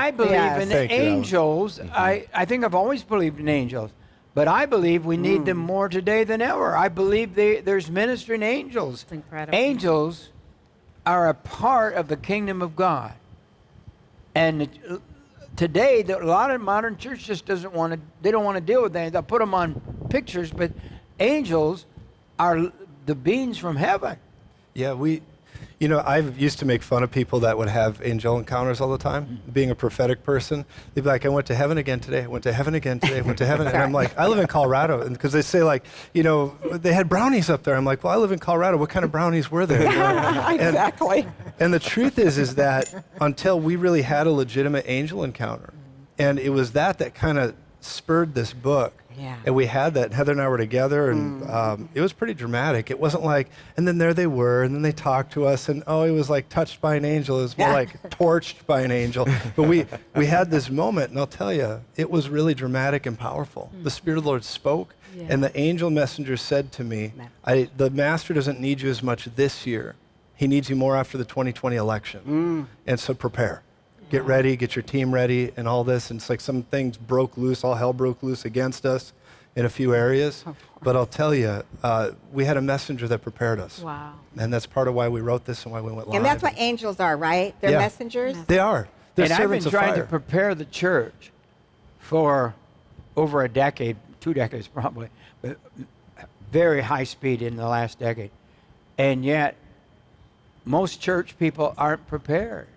I believe in Thank you, Alan. angels. I think I've always believed in angels. But I believe we need them more today than ever. I believe there's ministering angels. It's incredible. Angels are a part of the kingdom of God. And today, a lot of modern church just doesn't want to, they don't want to deal with that. They'll put them on pictures, but angels are the beings from heaven. Yeah, I used to make fun of people that would have angel encounters all the time, being a prophetic person. They'd be like, I went to heaven again today, I went to heaven again today, I went to heaven. And I'm like, I live in Colorado. And because they say like, they had brownies up there. I'm like, well, I live in Colorado. What kind of brownies were there? Exactly. And the truth is that until we really had a legitimate angel encounter, and it was that kind of spurred this book. Yeah. And we had that. Heather and I were together, and it was pretty dramatic. It wasn't like, and then there they were, and then they talked to us, and it was like touched by an angel. It was more like torched by an angel. But we had this moment, and I'll tell you, it was really dramatic and powerful. The Spirit of the Lord spoke, and the angel messenger said to me, the Master doesn't need you as much this year. He needs you more after the 2020 election. And so prepare. Get ready, get your team ready, and all this. And it's like some things broke loose, all hell broke loose against us in a few areas. But I'll tell you, we had a messenger that prepared us. Wow. And that's part of why we wrote this and why we went live. And that's what angels are, right? They're mesengers? They are. They're And I've been servants of trying fire. to prepare the church for over a decade, 2 decades probably, but very high speed in the last decade. And yet, most church people aren't prepared.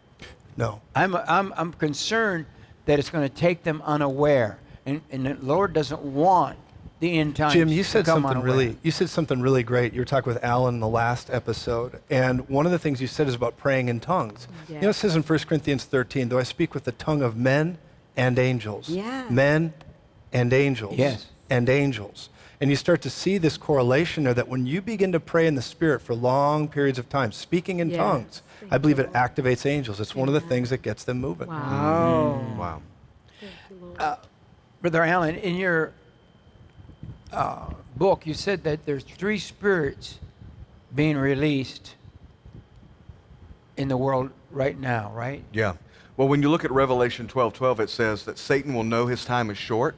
No. I'm concerned that it's going to take them unaware, and the Lord doesn't want the end times. Jim, you to said come something unaware. you said something really great. You were talking with Alan in the last episode, and one of the things you said is about praying in tongues. Yeah. It says in 1 Corinthians 13, though I speak with the tongue of men and angels. Yeah. Men and angels. Yes. And angels. And you start to see this correlation there that when you begin to pray in the Spirit for long periods of time, speaking in tongues, I believe it activates angels. It's one of the things that gets them moving. Wow. Wow. Brother Alan, in your book, you said that there's 3 spirits being released in the world right now, right? Yeah. Well, when you look at Revelation 12:12, it says that Satan will know his time is short,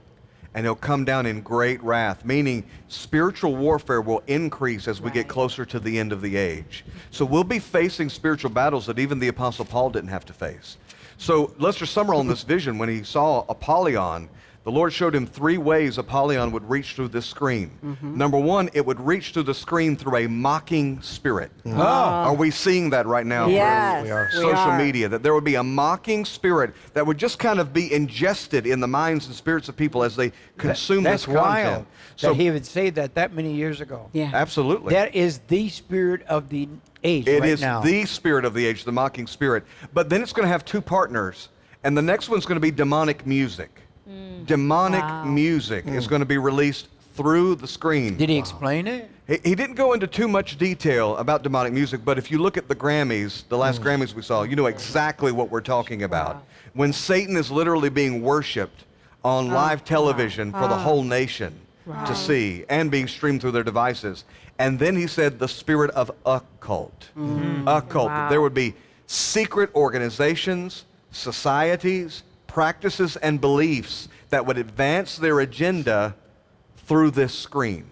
and he'll come down in great wrath, meaning spiritual warfare will increase as we get closer to the end of the age. So we'll be facing spiritual battles that even the Apostle Paul didn't have to face. So Lester Summerall in this vision, when he saw Apollyon, the Lord showed him 3 ways Apollyon would reach through this screen. Number 1, it would reach through the screen through a mocking spirit. Are we seeing that right now Yes, through social media? That there would be a mocking spirit that would just kind of be ingested in the minds and spirits of people as they consume this content. That's wild that he would say that many years ago. Yeah. Absolutely. That is the spirit of the age It right is now. the spirit of the age, the mocking spirit. But then it's going to have 2 partners, and the next one's going to be demonic music. Demonic music is going to be released through the screen. Did he explain it? He didn't go into too much detail about demonic music, but if you look at the Grammys, the last Grammys we saw, you know exactly what we're talking about. When Satan is literally being worshipped on live television for the whole nation to see, and being streamed through their devices. And then he said the spirit of occult. Occult. That there would be secret organizations, societies, practices, and beliefs that would advance their agenda through this screen.